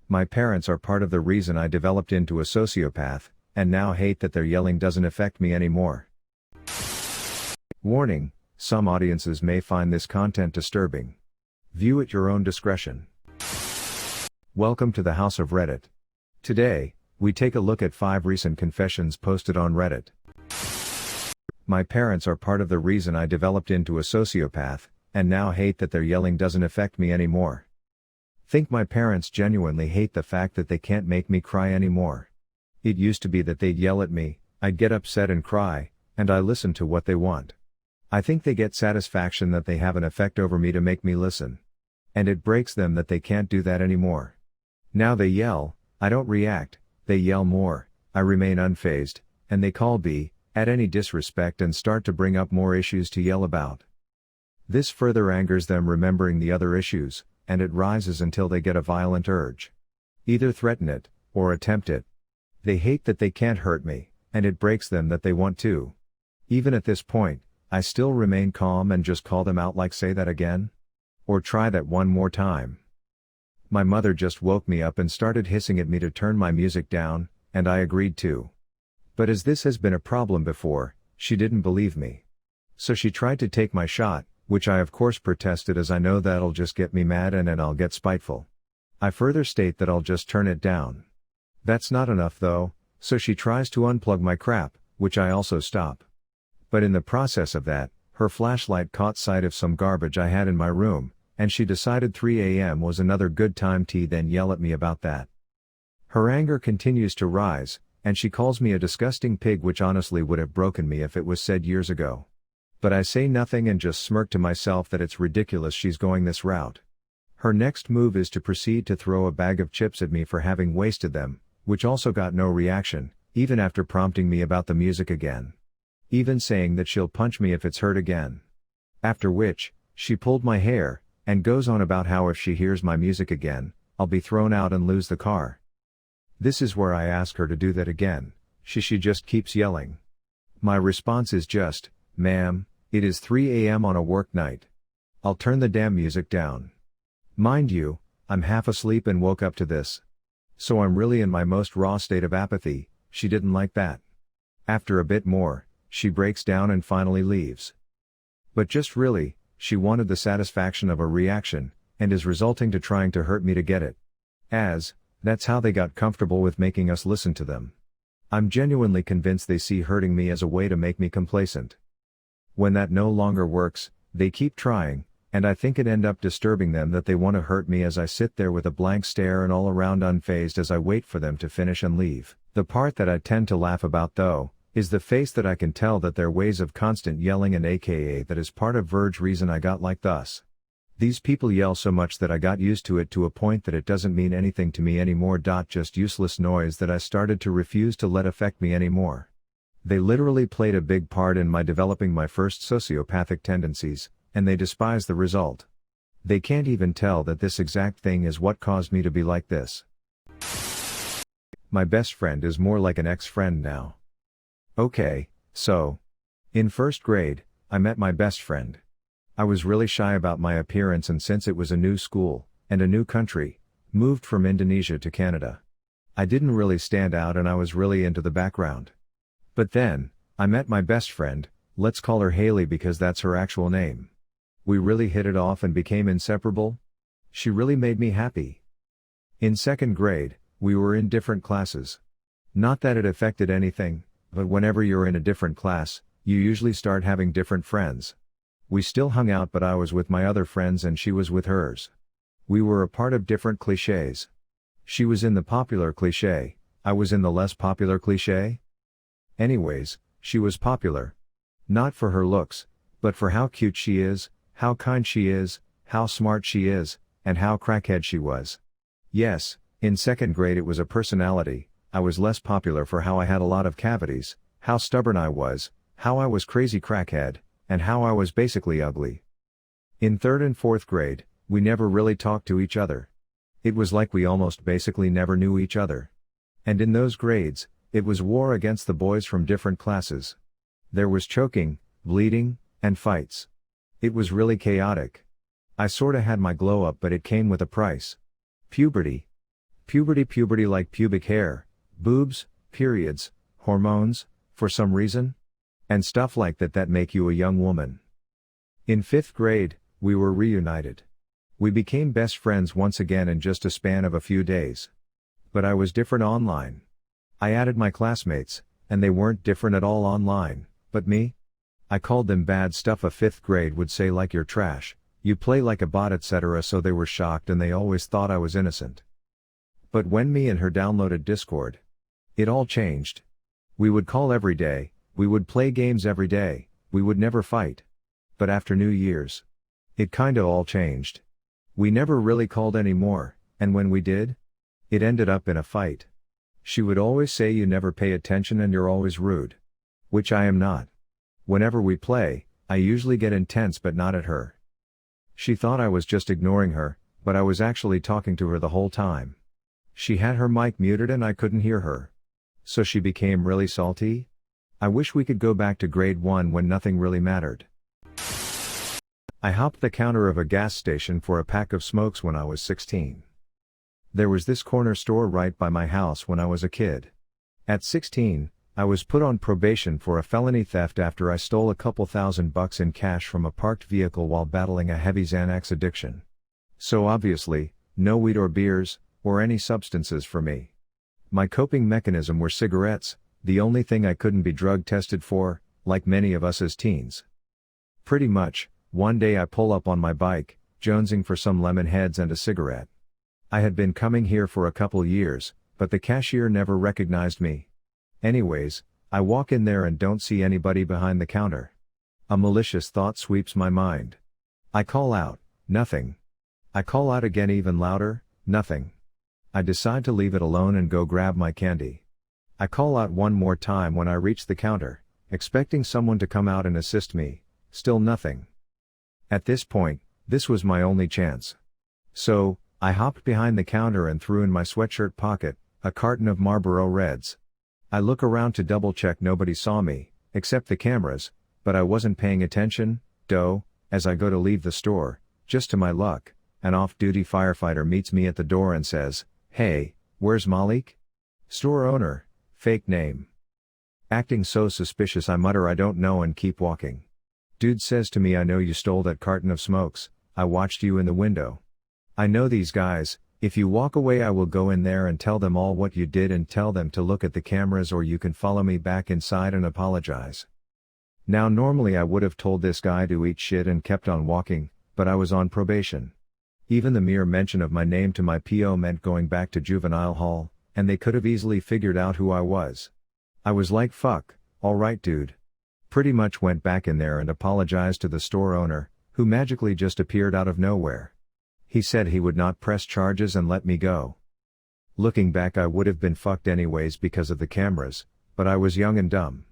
My parents are part of the reason I developed into a sociopath, and now hate that their yelling doesn't affect me anymore. Warning, some audiences may find this content disturbing. View at your own discretion. Welcome to the House of Reddit. Today, we take a look at 5 recent confessions posted on Reddit. My parents are part of the reason I developed into a sociopath, and now hate that their yelling doesn't affect me anymore. Think my parents genuinely hate the fact that they can't make me cry anymore. It used to be that they'd yell at me, I'd get upset and cry, and I listen to what they want. I think they get satisfaction that they have an effect over me to make me listen. And it breaks them that they can't do that anymore. Now they yell, I don't react, they yell more, I remain unfazed, and they call B, at any disrespect and start to bring up more issues to yell about. This further angers them remembering the other issues, and it rises until they get a violent urge. Either threaten it, or attempt it. They hate that they can't hurt me, and it breaks them that they want to. Even at this point, I still remain calm and just call them out like say that again? Or try that one more time. My mother just woke me up and started hissing at me to turn my music down, and I agreed to. But as this has been a problem before, she didn't believe me. So she tried to take my shot, which I of course protested as I know that'll just get me mad and then I'll get spiteful. I further state that I'll just turn it down. That's not enough though, so she tries to unplug my crap, which I also stop. But in the process of that, her flashlight caught sight of some garbage I had in my room, and she decided 3 a.m. was another good time to then yell at me about that. Her anger continues to rise, and she calls me a disgusting pig, which honestly would have broken me if it was said years ago. But I say nothing and just smirk to myself that it's ridiculous she's going this route. Her next move is to proceed to throw a bag of chips at me for having wasted them, which also got no reaction, even after prompting me about the music again. Even saying that she'll punch me if it's heard again. After which, she pulled my hair, and goes on about how if she hears my music again, I'll be thrown out and lose the car. This is where I ask her to do that again, she just keeps yelling. My response is just, ma'am, it is 3 a.m. on a work night. I'll turn the damn music down. Mind you, I'm half asleep and woke up to this. So I'm really in my most raw state of apathy. She didn't like that. After a bit more, she breaks down and finally leaves. But just really, she wanted the satisfaction of a reaction, and is resulting to trying to hurt me to get it. That's how they got comfortable with making us listen to them. I'm genuinely convinced they see hurting me as a way to make me complacent. When that no longer works, they keep trying, and I think it end up disturbing them that they want to hurt me as I sit there with a blank stare and all around unfazed as I wait for them to finish and leave. The part that I tend to laugh about though, is the face that I can tell that their ways of constant yelling and aka that is part of Verge reason I got like thus. These people yell so much that I got used to it to a point that it doesn't mean anything to me anymore. Just useless noise that I started to refuse to let affect me anymore. They literally played a big part in my developing my first sociopathic tendencies, and they despise the result. They can't even tell that this exact thing is what caused me to be like this. My best friend is more like an ex-friend now. Okay, so. In first grade, I met my best friend. I was really shy about my appearance, and since it was a new school, and a new country, moved from Indonesia to Canada. I didn't really stand out and I was really into the background. But then, I met my best friend, let's call her Haley because that's her actual name. We really hit it off and became inseparable. She really made me happy. In second grade, we were in different classes. Not that it affected anything, but whenever you're in a different class, you usually start having different friends. We still hung out, but I was with my other friends and she was with hers. We were a part of different cliches. She was in the popular cliche, I was in the less popular cliche. Anyways, she was popular. Not for her looks, but for how cute she is, how kind she is, how smart she is, and how crackhead she was. Yes, in second grade it was a personality. I was less popular for how I had a lot of cavities, how stubborn I was, how I was crazy crackhead, and how I was basically ugly. In third and fourth grade, we never really talked to each other. It was like we almost basically never knew each other. And in those grades, it was war against the boys from different classes. There was choking, bleeding, and fights. It was really chaotic. I sorta had my glow up, but it came with a price. Puberty. Puberty like pubic hair, boobs, periods, hormones, for some reason? And stuff like that make you a young woman. In 5th grade, we were reunited. We became best friends once again in just a span of a few days. But I was different online. I added my classmates, and they weren't different at all online, but me? I called them bad stuff a 5th grade would say, like you're trash, you play like a bot, etc. So they were shocked and they always thought I was innocent. But when me and her downloaded Discord, it all changed. We would call every day, we would play games every day, we would never fight. But after New Year's, it kinda all changed. We never really called anymore, and when we did, it ended up in a fight. She would always say you never pay attention and you're always rude. Which I am not. Whenever we play, I usually get intense but not at her. She thought I was just ignoring her, but I was actually talking to her the whole time. She had her mic muted and I couldn't hear her. So she became really salty? I wish we could go back to grade 1 when nothing really mattered. I hopped the counter of a gas station for a pack of smokes when I was 16. There was this corner store right by my house when I was a kid. At 16, I was put on probation for a felony theft after I stole a couple $1,000 in cash from a parked vehicle while battling a heavy Xanax addiction. So obviously, no weed or beers, or any substances for me. My coping mechanism were cigarettes, the only thing I couldn't be drug tested for, like many of us as teens. Pretty much, one day I pull up on my bike, jonesing for some lemon heads and a cigarette. I had been coming here for a couple years, but the cashier never recognized me. Anyways, I walk in there and don't see anybody behind the counter. A malicious thought sweeps my mind. I call out, nothing. I call out again even louder, nothing. I decide to leave it alone and go grab my candy. I call out one more time when I reach the counter, expecting someone to come out and assist me, still nothing. At this point, this was my only chance. So, I hopped behind the counter and threw in my sweatshirt pocket a carton of Marlboro Reds. I look around to double check nobody saw me, except the cameras, but I wasn't paying attention, as I go to leave the store, just to my luck, an off-duty firefighter meets me at the door and says, "Hey, where's Malik?" Store owner, fake name. Acting so suspicious I mutter I don't know and keep walking. Dude says to me, "I know you stole that carton of smokes, I watched you in the window. I know these guys, if you walk away I will go in there and tell them all what you did and tell them to look at the cameras, or you can follow me back inside and apologize." Now normally I would have told this guy to eat shit and kept on walking, but I was on probation. Even the mere mention of my name to my PO meant going back to juvenile hall, and they could have easily figured out who I was. I was like, fuck, alright dude. Pretty much went back in there and apologized to the store owner, who magically just appeared out of nowhere. He said he would not press charges and let me go. Looking back I would have been fucked anyways because of the cameras, but I was young and dumb.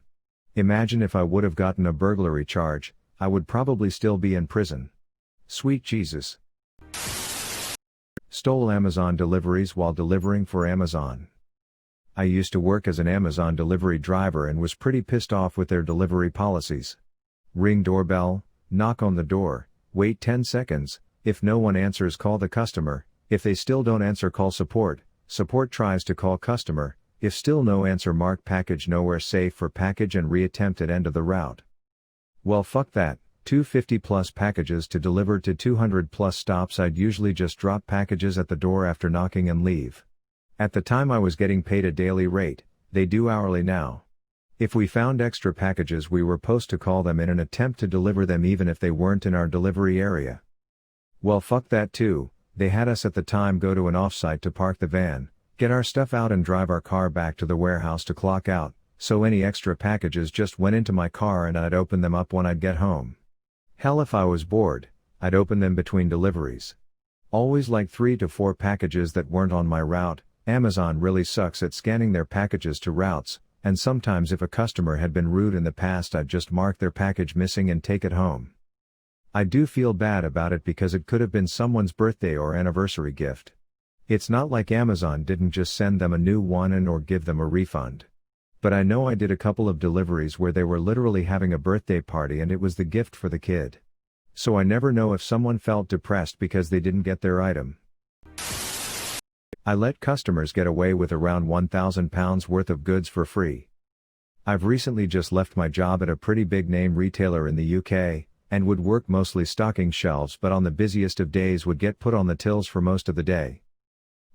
Imagine if I would have gotten a burglary charge, I would probably still be in prison. Sweet Jesus. Stole Amazon deliveries while delivering for Amazon. I used to work as an Amazon delivery driver and was pretty pissed off with their delivery policies. Ring doorbell, knock on the door, wait 10 seconds, if no one answers call the customer, if they still don't answer call support, support tries to call customer, if still no answer mark package nowhere safe for package and reattempt at end of the route. Well fuck that. 250 plus packages to deliver to 200 plus stops. I'd usually just drop packages at the door after knocking and leave. At the time I was getting paid a daily rate, they do hourly now. If we found extra packages we were supposed to call them in an attempt to deliver them even if they weren't in our delivery area. Well fuck that too, they had us at the time go to an offsite to park the van, get our stuff out and drive our car back to the warehouse to clock out, so any extra packages just went into my car and I'd open them up when I'd get home. Hell, if I was bored, I'd open them between deliveries. Always like 3 to 4 packages that weren't on my route. Amazon really sucks at scanning their packages to routes, and sometimes if a customer had been rude in the past I'd just mark their package missing and take it home. I do feel bad about it because it could have been someone's birthday or anniversary gift. It's not like Amazon didn't just send them a new one and or give them a refund. But I know I did a couple of deliveries where they were literally having a birthday party and it was the gift for the kid. So I never know if someone felt depressed because they didn't get their item. I let customers get away with around £1,000 worth of goods for free. I've recently just left my job at a pretty big name retailer in the UK, and would work mostly stocking shelves, but on the busiest of days would get put on the tills for most of the day.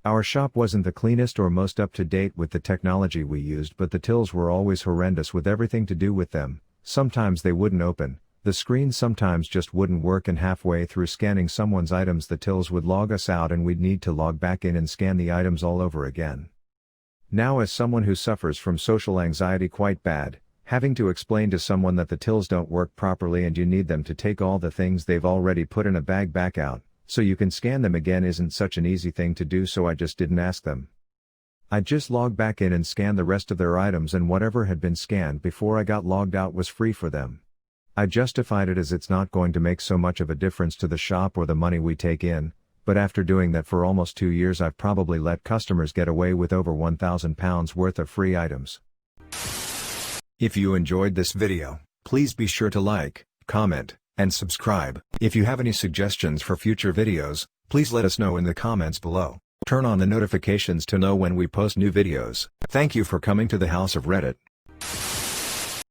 Our shop wasn't the cleanest or most up to date with the technology we used, but the tills were always horrendous with everything to do with them. Sometimes they wouldn't open, the screen sometimes just wouldn't work, and halfway through scanning someone's items the tills would log us out and we'd need to log back in and scan the items all over again. Now, as someone who suffers from social anxiety quite bad, having to explain to someone that the tills don't work properly and you need them to take all the things they've already put in a bag back out, so you can scan them again, isn't such an easy thing to do, so I just didn't ask them. I'd just log back in and scan the rest of their items, and whatever had been scanned before I got logged out was free for them. I justified it as it's not going to make so much of a difference to the shop or the money we take in, but after doing that for almost 2 years I've probably let customers get away with over £1,000 worth of free items. If you enjoyed this video, please be sure to like, comment, and subscribe. If you have any suggestions for future videos, please let us know in the comments below. Turn on the notifications to know when we post new videos. Thank you for coming to the House of Reddit.